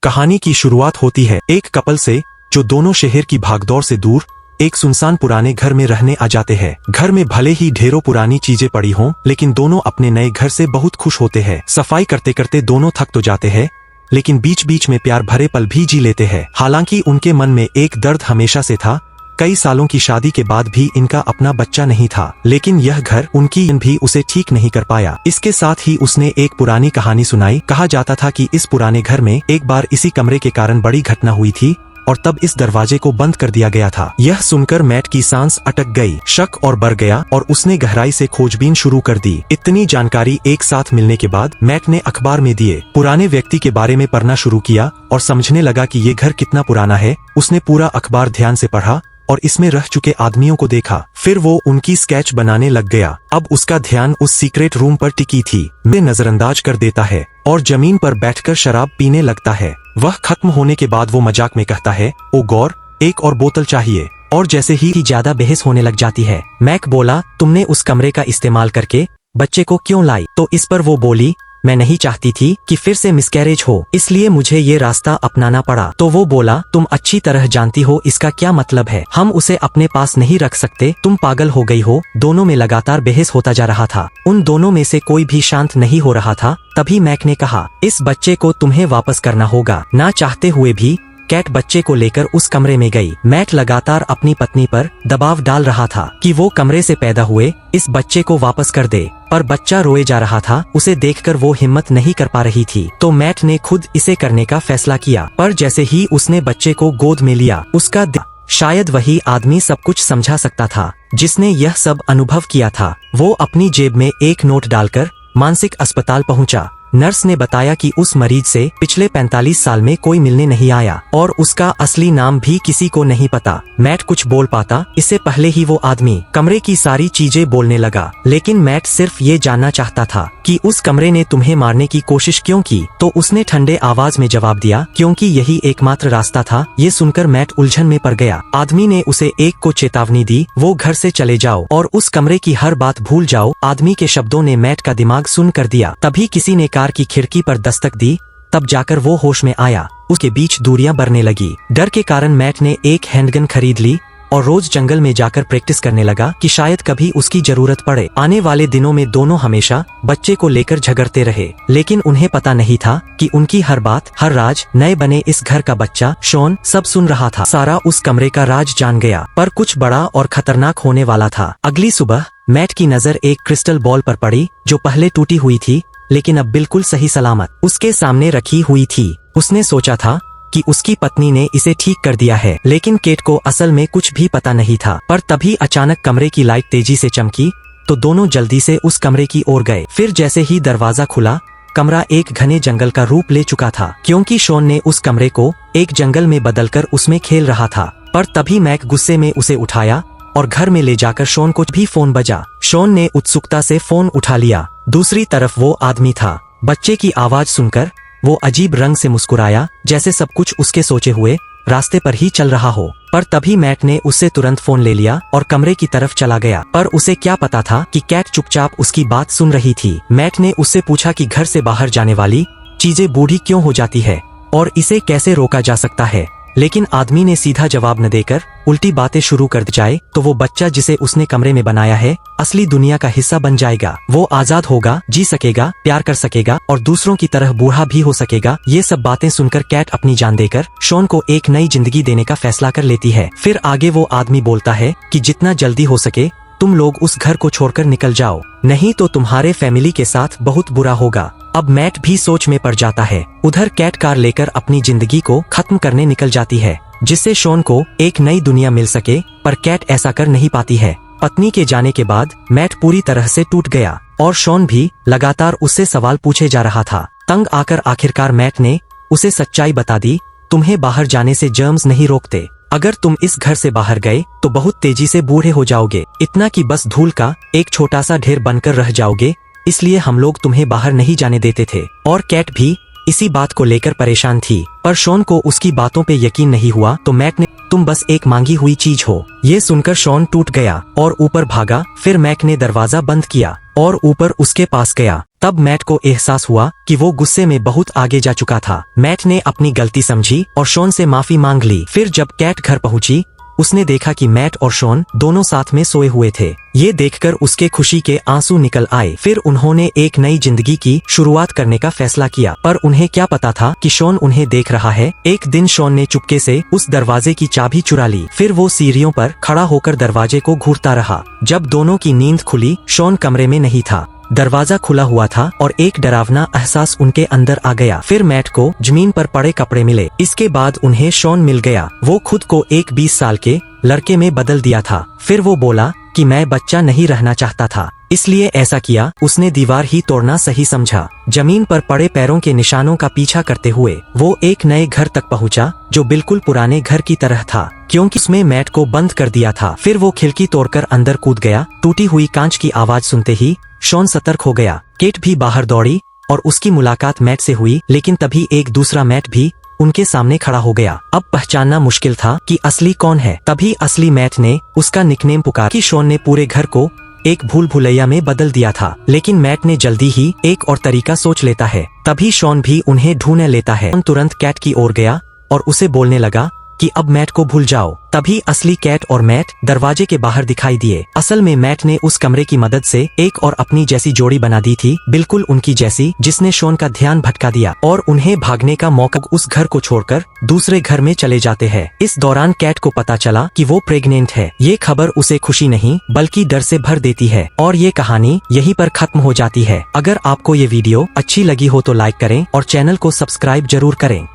कहानी की शुरुआत होती है एक कपल से जो दोनों शहर की भागदौड़ से दूर एक सुनसान पुराने घर में रहने आ जाते हैं। घर में भले ही ढेरों पुरानी चीजें पड़ी हों, लेकिन दोनों अपने नए घर से बहुत खुश होते हैं। सफाई करते करते दोनों थक तो जाते हैं, लेकिन बीच बीच में प्यार भरे पल भी जी लेते हैं। हालांकि उनके मन में एक दर्द हमेशा से था। कई सालों की शादी के बाद भी इनका अपना बच्चा नहीं था, लेकिन यह घर उनकी भी उसे ठीक नहीं कर पाया। इसके साथ ही उसने एक पुरानी कहानी सुनाई। कहा जाता था कि इस पुराने घर में एक बार इसी कमरे के कारण बड़ी घटना हुई थी और तब इस दरवाजे को बंद कर दिया गया था। यह सुनकर मैट की सांस अटक गई, शक और बढ़ गया और उसने गहराई से खोजबीन शुरू कर दी। इतनी जानकारी एक साथ मिलने के बाद मैट ने अखबार में दिए पुराने व्यक्ति के बारे में पढ़ना शुरू किया और समझने लगा कि ये घर कितना पुराना है। उसने पूरा अखबार ध्यान से पढ़ा और इसमें रह चुके आदमियों को देखा। फिर वो उनकी स्केच बनाने लग गया। अब उसका ध्यान उस सीक्रेट रूम पर टिकी थी। मैं नजरअंदाज कर देता है और जमीन पर बैठकर शराब पीने लगता है। वह खत्म होने के बाद वो मजाक में कहता है, ओ गौर, एक और बोतल चाहिए। और जैसे ही ज्यादा बहस होने लग जाती है, मैक बोला, तुमने उस कमरे का इस्तेमाल करके बच्चे को क्यों लाई? तो इस पर वो बोली, मैं नहीं चाहती थी कि फिर से मिसकैरेज हो, इसलिए मुझे ये रास्ता अपनाना पड़ा। तो वो बोला, तुम अच्छी तरह जानती हो इसका क्या मतलब है। हम उसे अपने पास नहीं रख सकते। तुम पागल हो गई हो। दोनों में लगातार बहस होता जा रहा था। उन दोनों में से कोई भी शांत नहीं हो रहा था। तभी मैक ने कहा, इस बच्चे को तुम्हें वापस करना होगा। ना चाहते हुए भी कैट बच्चे को लेकर उस कमरे में गई। मैट लगातार अपनी पत्नी पर दबाव डाल रहा था कि वो कमरे से पैदा हुए इस बच्चे को वापस कर दे, पर बच्चा रोए जा रहा था। उसे देखकर वो हिम्मत नहीं कर पा रही थी। तो मैट ने खुद इसे करने का फैसला किया। पर जैसे ही उसने बच्चे को गोद में लिया, उसका शायद वही आदमी सब कुछ समझा सकता था जिसने यह सब अनुभव किया था। वो अपनी जेब में एक नोट डालकर मानसिक अस्पताल पहुंचा। नर्स ने बताया कि उस मरीज से पिछले 45 साल में कोई मिलने नहीं आया और उसका असली नाम भी किसी को नहीं पता। मैट कुछ बोल पाता इससे पहले ही वो आदमी कमरे की सारी चीजें बोलने लगा। लेकिन मैट सिर्फ ये जानना चाहता था कि उस कमरे ने तुम्हें मारने की कोशिश क्यों की? तो उसने ठंडे आवाज में जवाब दिया, क्योंकि यही एकमात्र रास्ता था। ये सुनकर मैट उलझन में पड़ गया। आदमी ने उसे एक को चेतावनी दी, वो घर से चले जाओ और उस कमरे की हर बात भूल जाओ। आदमी के शब्दों ने मैट का दिमाग सुन कर दिया। तभी किसी ने कार की खिड़की पर दस्तक दी। तब जाकर वो होश में आया। उसके बीच दूरियां बढ़ने लगी। डर के कारण मैट ने एक हैंडगन खरीद ली और रोज जंगल में जाकर प्रैक्टिस करने लगा कि शायद कभी उसकी जरूरत पड़े। आने वाले दिनों में दोनों हमेशा बच्चे को लेकर झगड़ते रहे, लेकिन उन्हें पता नहीं था कि उनकी हर बात, हर राज नए बने इस घर का बच्चा शॉन सब सुन रहा था। सारा उस कमरे का राज जान गया, पर कुछ बड़ा और खतरनाक होने वाला था। अगली सुबह मैट की नजर एक क्रिस्टल बॉल पर पड़ी जो पहले टूटी हुई थी, लेकिन अब बिल्कुल सही सलामत उसके सामने रखी हुई थी। उसने सोचा था कि उसकी पत्नी ने इसे ठीक कर दिया है, लेकिन केट को असल में कुछ भी पता नहीं था। पर तभी अचानक कमरे की लाइट तेजी से चमकी तो दोनों जल्दी से उस कमरे की ओर गए। फिर जैसे ही दरवाजा खुला, कमरा एक घने जंगल का रूप ले चुका था, क्योंकि शॉन ने उस कमरे को एक जंगल में बदलकर उसमें खेल रहा था। पर तभी मैक गुस्से में उसे उठाया और घर में ले जाकर शॉन को भी फोन बजा। शॉन ने उत्सुकता से फोन उठा लिया। दूसरी तरफ वो आदमी था। बच्चे की आवाज सुनकर वो अजीब रंग से मुस्कुराया, जैसे सब कुछ उसके सोचे हुए रास्ते पर ही चल रहा हो। पर तभी मैट ने उससे तुरंत फोन ले लिया और कमरे की तरफ चला गया। पर उसे क्या पता था कि कैट चुपचाप उसकी बात सुन रही थी। मैट ने उससे पूछा कि घर से बाहर जाने वाली चीजें बूढ़ी क्यों हो जाती है और इसे कैसे रोका जा सकता है, लेकिन आदमी ने सीधा जवाब न देकर उल्टी बातें शुरू कर जाए तो वो बच्चा जिसे उसने कमरे में बनाया है असली दुनिया का हिस्सा बन जाएगा। वो आजाद होगा, जी सकेगा, प्यार कर सकेगा और दूसरों की तरह बूढ़ा भी हो सकेगा। ये सब बातें सुनकर कैट अपनी जान देकर शॉन को एक नई जिंदगी देने का फैसला कर लेती है। फिर आगे वो आदमी बोलता है कि जितना जल्दी हो सके तुम लोग उस घर को छोड़कर निकल जाओ, नहीं तो तुम्हारे फैमिली के साथ बहुत बुरा होगा। अब मैट भी सोच में पड़ जाता है। उधर कैट कार लेकर अपनी जिंदगी को खत्म करने निकल जाती है, जिससे शॉन को एक नई दुनिया मिल सके, पर कैट ऐसा कर नहीं पाती है। पत्नी के जाने के बाद मैट पूरी तरह से टूट गया और शॉन भी लगातार उससे सवाल पूछे जा रहा था। तंग आकर आखिरकार मैट ने उसे सच्चाई बता दी, तुम्हें बाहर जाने से जर्म्स नहीं रोकते। अगर तुम इस घर से बाहर गए तो बहुत तेजी से बूढ़े हो जाओगे, इतना कि बस धूल का एक छोटा सा ढेर बनकर रह जाओगे, इसलिए हम लोग तुम्हें बाहर नहीं जाने देते थे। और कैट भी इसी बात को लेकर परेशान थी, पर शॉन को उसकी बातों पे यकीन नहीं हुआ। तो मैट ने तुम बस एक मांगी हुई चीज हो। ये सुनकर शॉन टूट गया और ऊपर भागा। फिर मैट ने दरवाजा बंद किया और ऊपर उसके पास गया। तब मैट को एहसास हुआ कि वो गुस्से में बहुत आगे जा चुका था। मैट ने अपनी गलती समझी और शॉन से माफी मांग ली। फिर जब कैट घर पहुंची, उसने देखा कि मैट और शॉन दोनों साथ में सोए हुए थे। ये देखकर उसके खुशी के आंसू निकल आए। फिर उन्होंने एक नई जिंदगी की शुरुआत करने का फैसला किया। पर उन्हें क्या पता था कि शॉन उन्हें देख रहा है। एक दिन शॉन ने चुपके से उस दरवाजे की चाबी चुरा ली। फिर वो सीढ़ियों पर खड़ा होकर दरवाजे को घूरता रहा। जब दोनों की नींद खुली, शॉन कमरे में नहीं था। दरवाजा खुला हुआ था और एक डरावना एहसास उनके अंदर आ गया। फिर मैट को जमीन पर पड़े कपड़े मिले। इसके बाद उन्हें शॉन मिल गया। वो खुद को एक 20 साल के लड़के में बदल दिया था। फिर वो बोला कि मैं बच्चा नहीं रहना चाहता था, इसलिए ऐसा किया। उसने दीवार ही तोड़ना सही समझा। जमीन पर पड़े पैरों के निशानों का पीछा करते हुए वो एक नए घर तक पहुंचा, जो बिल्कुल पुराने घर की तरह था, क्योंकि उसमें मैट को बंद कर दिया था। फिर वो खिड़की तोड़कर अंदर कूद गया। टूटी हुई कांच की आवाज सुनते ही शॉन सतर्क हो गया। केट भी बाहर दौड़ी और उसकी मुलाकात मैट से हुई, लेकिन तभी एक दूसरा मैट भी उनके सामने खड़ा हो गया। अब पहचानना मुश्किल था कि असली कौन है। तभी असली मैट ने उसका निकनेम पुकार कि शॉन ने पूरे घर को एक भूल भुलैया में बदल दिया था। लेकिन मैट ने जल्दी ही एक और तरीका सोच लेता है। तभी शॉन भी उन्हें ढूंढ लेता है। शॉन तुरंत कैट की ओर गया और उसे बोलने लगा कि अब मैट को भूल जाओ। तभी असली कैट और मैट दरवाजे के बाहर दिखाई दिए। असल में मैट ने उस कमरे की मदद से एक और अपनी जैसी जोड़ी बना दी थी, बिल्कुल उनकी जैसी, जिसने शॉन का ध्यान भटका दिया और उन्हें भागने का मौका। उस घर को छोड़कर दूसरे घर में चले जाते हैं। इस दौरान कैट को पता चला कि वो प्रेग्नेंट है। ये खबर उसे खुशी नहीं बल्कि डर से भर देती है और ये कहानी यहीं पर खत्म हो जाती है। अगर आपको ये वीडियो अच्छी लगी हो तो लाइक करें और चैनल को सब्सक्राइब जरूर करें।